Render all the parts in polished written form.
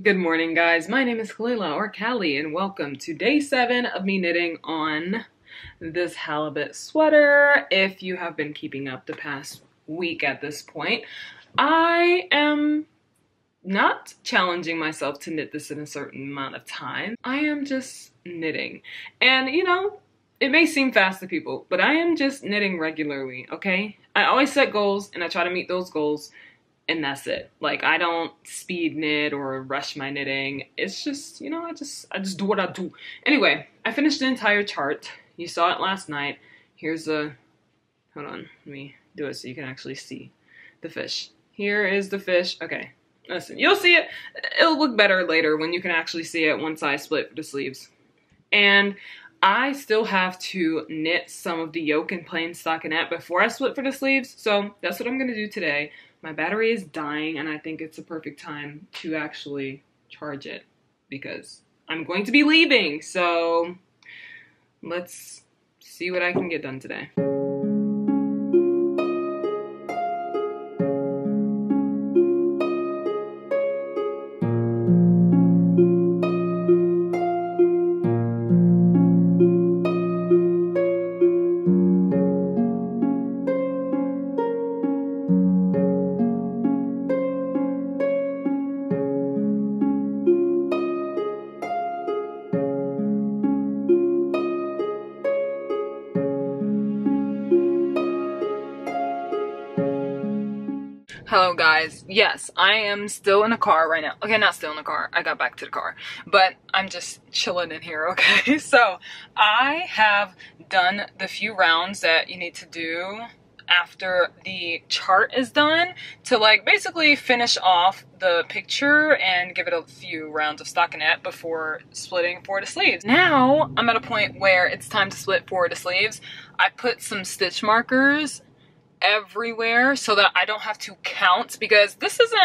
Good morning, guys. My name is Kalila, or Callie, and welcome to day 7 of me knitting on this halibut sweater. If you have been keeping up the past week at this point, I am not challenging myself to knit this in a certain amount of time. I am just knitting. And, you know, it may seem fast to people, but I am just knitting regularly, okay? I always set goals, and I try to meet those goals. And that's it. Like, I don't speed knit or rush my knitting. It's just, you know, I just do what I do. Anyway, I finished the entire chart. You saw it last night. Here's a, hold on, let me do it so you can actually see the fish. Here is the fish. Okay, listen, you'll see it. It'll look better later when you can actually see it once I split the sleeves. And I still have to knit some of the yoke in plain stockinette before I split for the sleeves. So that's what I'm gonna do today. My battery is dying, and I think it's a perfect time to actually charge it because I'm going to be leaving. So let's see what I can get done today. Hello guys, yes, I am still in a car right now. Okay, not still in the car, I got back to the car, but I'm just chilling in here, okay? So, I have done the few rounds that you need to do after the chart is done to like basically finish off the picture and give it a few rounds of stockinette before splitting for the sleeves. Now, I'm at a point where it's time to split for the sleeves. I put some stitch markers everywhere so that I don't have to count, because this isn't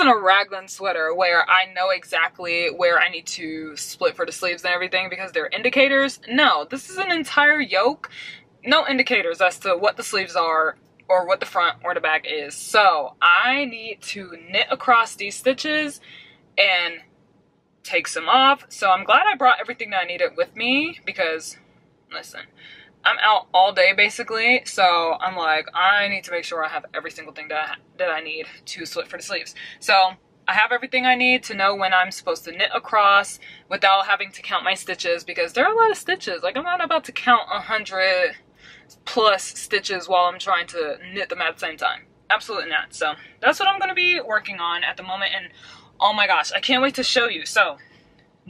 a raglan sweater where I know exactly where I need to split for the sleeves and everything because they're indicators. No, this is an entire yoke, no indicators as to what the sleeves are or what the front or the back is. So I need to knit across these stitches and take some off. So I'm glad I brought everything that I needed with me because, listen, I'm out all day basically, so I'm like, I need to make sure I have every single thing that I need to split for the sleeves. So I have everything I need to know when I'm supposed to knit across without having to count my stitches, because there are a lot of stitches. Like, I'm not about to count 100 plus stitches while I'm trying to knit them at the same time. Absolutely not. So that's what I'm going to be working on at the moment, and oh my gosh, I can't wait to show you. So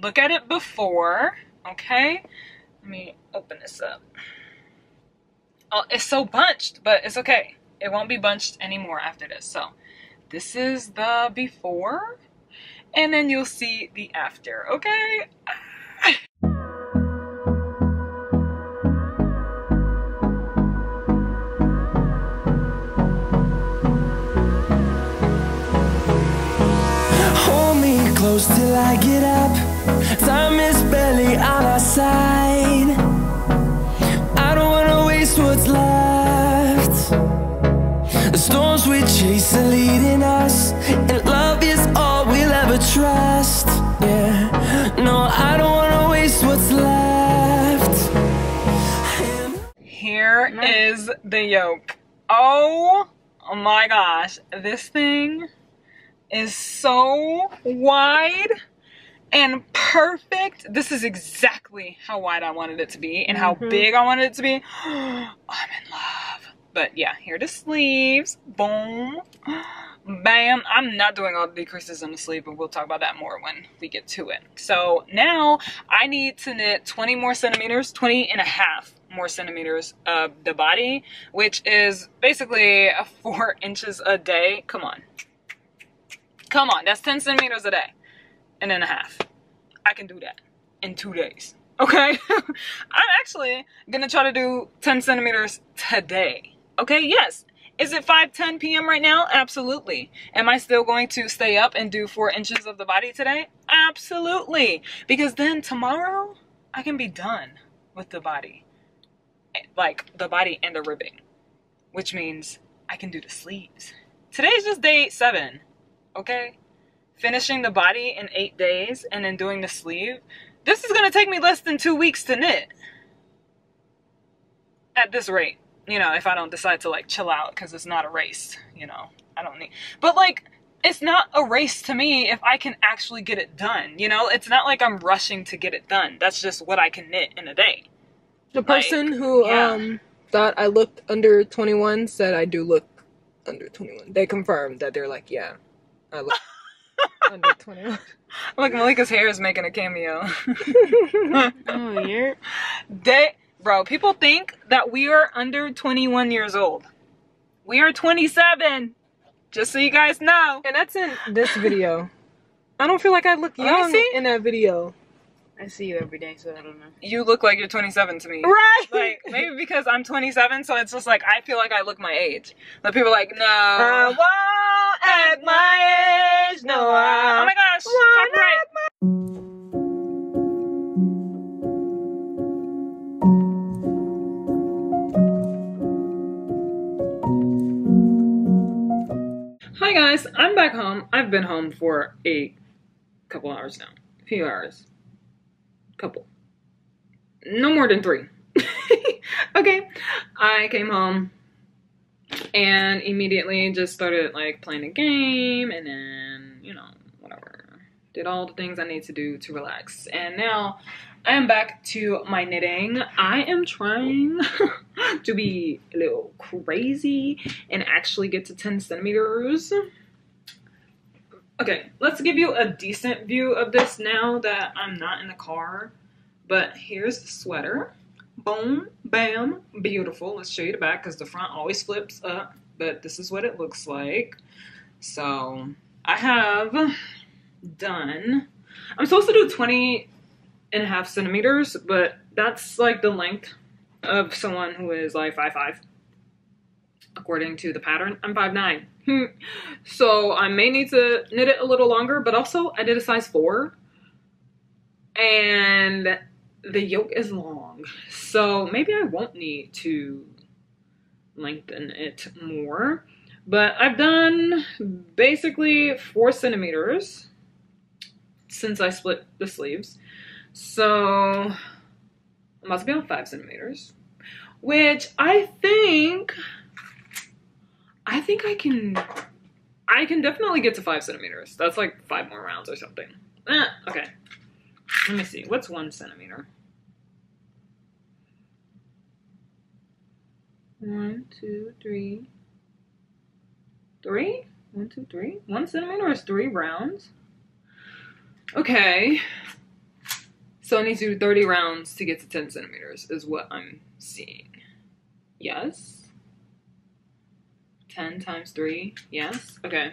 look at it before, okay? Let me open this up. Oh, it's so bunched, but it's okay. It won't be bunched anymore after this. So this is the before, and then you'll see the after, okay? Hold me close till I get up. Time is barely on our side. I don't wanna waste what's left. The storms we chase are leading us, and love is all we'll ever trust. Yeah, no, I don't wanna waste what's left. Here is the yoke. Oh my gosh, this thing is so wide and perfect. This is exactly how wide I wanted it to be and how big I wanted it to be. I'm in love. But yeah, here are the sleeves. Boom. Bam. I'm not doing all the decreases on the sleeve, but we'll talk about that more when we get to it. So now I need to knit 20 more centimeters, 20 and a half more centimeters of the body, which is basically 4 inches a day. Come on. Come on, that's 10 centimeters a day. And then a half. I can do that in 2 days. Okay? I'm actually gonna try to do 10 centimeters today. Okay, yes. Is it 5:10 p.m. right now? Absolutely. Am I still going to stay up and do 4 inches of the body today? Absolutely. Because then tomorrow I can be done with the body. Like the body and the ribbing. Which means I can do the sleeves. Today's just day 7. Okay? finishing the body in 8 days and then doing the sleeve, this is gonna take me less than 2 weeks to knit. At this rate, you know, if I don't decide to like chill out, because it's not a race, you know, I don't need, but like, it's not a race to me if I can actually get it done, you know? It's not like I'm rushing to get it done. That's just what I can knit in a day. The person who thought I looked under 21 said I do look under 21. They confirmed that. They're like, yeah, I look under 21. Look, Malika's hair is making a cameo. Oh, yeah. Bro, people think that we are under 21 years old. We are 27. Just so you guys know. And that's in this video. I don't feel like I look young in that video. I see you every day, so I don't know. You look like you're 27 to me. Right! Like, maybe because I'm 27, so it's just like, I feel like I look my age. But people are like, no. I won't act my age, no. Oh my gosh, copyright. Hi guys, I'm back home. I've been home for a couple hours now. A few hours. Couple. No more than 3. Okay. I came home and immediately just started like playing a game and then, you know, whatever. Did all the things I need to do to relax. And now I am back to my knitting. I am trying to be a little crazy and actually get to 10 centimeters. Okay, let's give you a decent view of this now that I'm not in the car. But here's the sweater. Boom, bam, beautiful. Let's show you the back because the front always flips up. But this is what it looks like. So I have done, I'm supposed to do 20.5 centimeters, but that's like the length of someone who is like 5'5". According to the pattern, I'm 5'9". So I may need to knit it a little longer, but also I did a size 4 and the yoke is long. So maybe I won't need to lengthen it more, but I've done basically 4 centimeters since I split the sleeves. So I'm about to be on 5 centimeters, which I think I can definitely get to 5 centimeters. That's like 5 more rounds or something. Okay. Let me see. What's 1 centimeter? 1, 2, 3. 3? 1, 2, 3. 1 centimeter is 3 rounds. Okay. So I need to do 30 rounds to get to 10 centimeters is what I'm seeing. Yes. 10 times 3. Yes. Okay.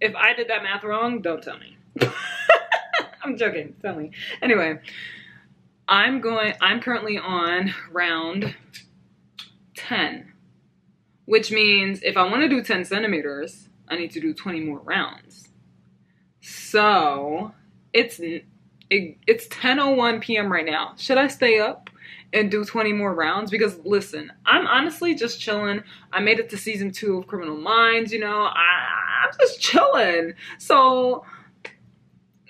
If I did that math wrong, don't tell me. I'm joking. Tell me. Anyway, I'm currently on round 10, which means if I want to do 10 centimeters, I need to do 20 more rounds. So it's 10:01 p.m. right now. Should I stay up and do 20 more rounds? Because listen, I'm honestly just chilling. I made it to season 2 of Criminal Minds, you know. I'm just chilling. So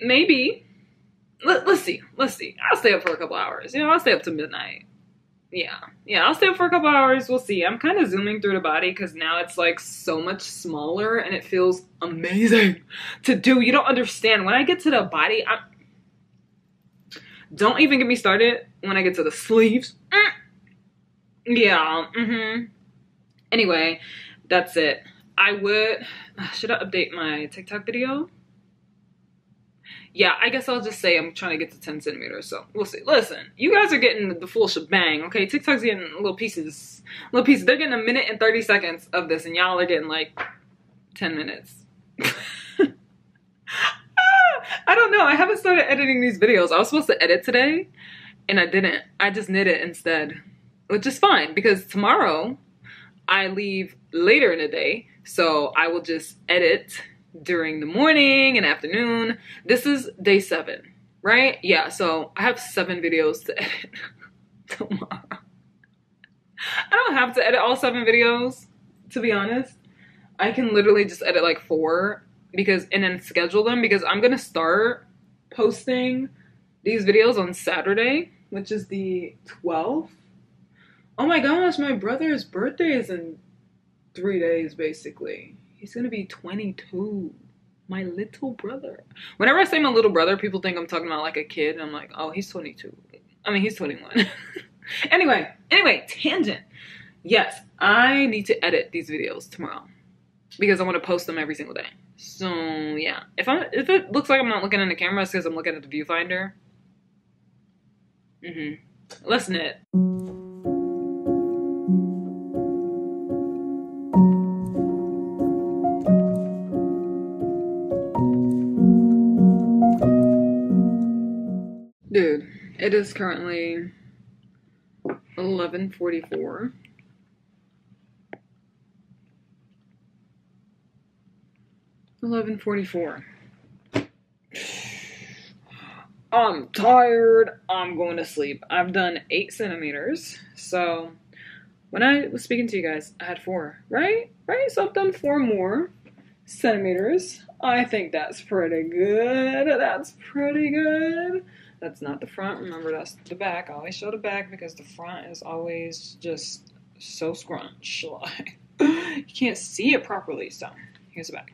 maybe let's see. I'll stay up for a couple hours. You know, I'll stay up to midnight. Yeah, I'll stay up for a couple hours. We'll see. I'm kind of zooming through the body because now it's like so much smaller and it feels amazing to do. You don't understand. When I get to the body, don't even get me started when I get to the sleeves. Yeah, Anyway, that's it. Should I update my TikTok video? Yeah, I guess I'll just say I'm trying to get to 10 centimeters, so we'll see. Listen, you guys are getting the full shebang, okay? TikTok's getting little pieces. They're getting 1 minute and 30 seconds of this, and y'all are getting like 10 minutes. I don't know. I haven't started editing these videos. I was supposed to edit today, and I didn't. I just knit it instead, which is fine, because tomorrow I leave later in the day, so I will just edit during the morning and afternoon. This is day 7, right? Yeah, so I have 7 videos to edit tomorrow. I don't have to edit all 7 videos, to be honest. I can literally just edit like 4, and then schedule them, because I'm gonna start posting these videos on Saturday, which is the 12th. Oh my gosh, my brother's birthday is in 3 days, basically. He's gonna be 22. My little brother. Whenever I say my little brother, people think I'm talking about like a kid. I'm like, oh, he's 22. I mean, he's 21. Anyway, tangent. Yes, I need to edit these videos tomorrow because I want to post them every single day. So yeah, if it looks like I'm not looking in the camera, it's because I'm looking at the viewfinder. Let's knit. Dude, it is currently 11:44. I'm tired. I'm going to sleep. I've done 8 centimeters. So when I was speaking to you guys, I had 4, right? So I've done 4 more centimeters. I think that's pretty good. That's not the front. Remember, that's the back. I always show the back because the front is always just so scrunch. Like, you can't see it properly. So here's the back.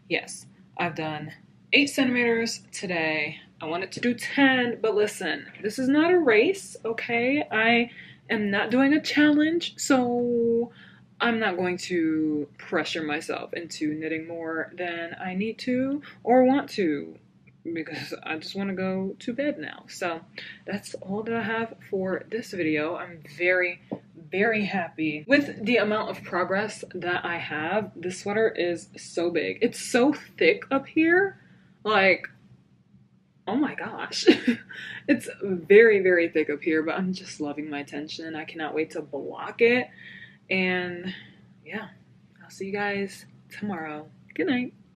Yes, I've done 8 centimeters today. I wanted to do 10, but listen, this is not a race, okay? I am not doing a challenge, so I'm not going to pressure myself into knitting more than I need to or want to, because I just want to go to bed now. So that's all that I have for this video. I'm very, very happy with the amount of progress that I have. This sweater is so big. It's so thick up here. Like, oh my gosh. It's very, very thick up here, but I'm just loving my tension. I cannot wait to block it. And yeah, I'll see you guys tomorrow. Good night.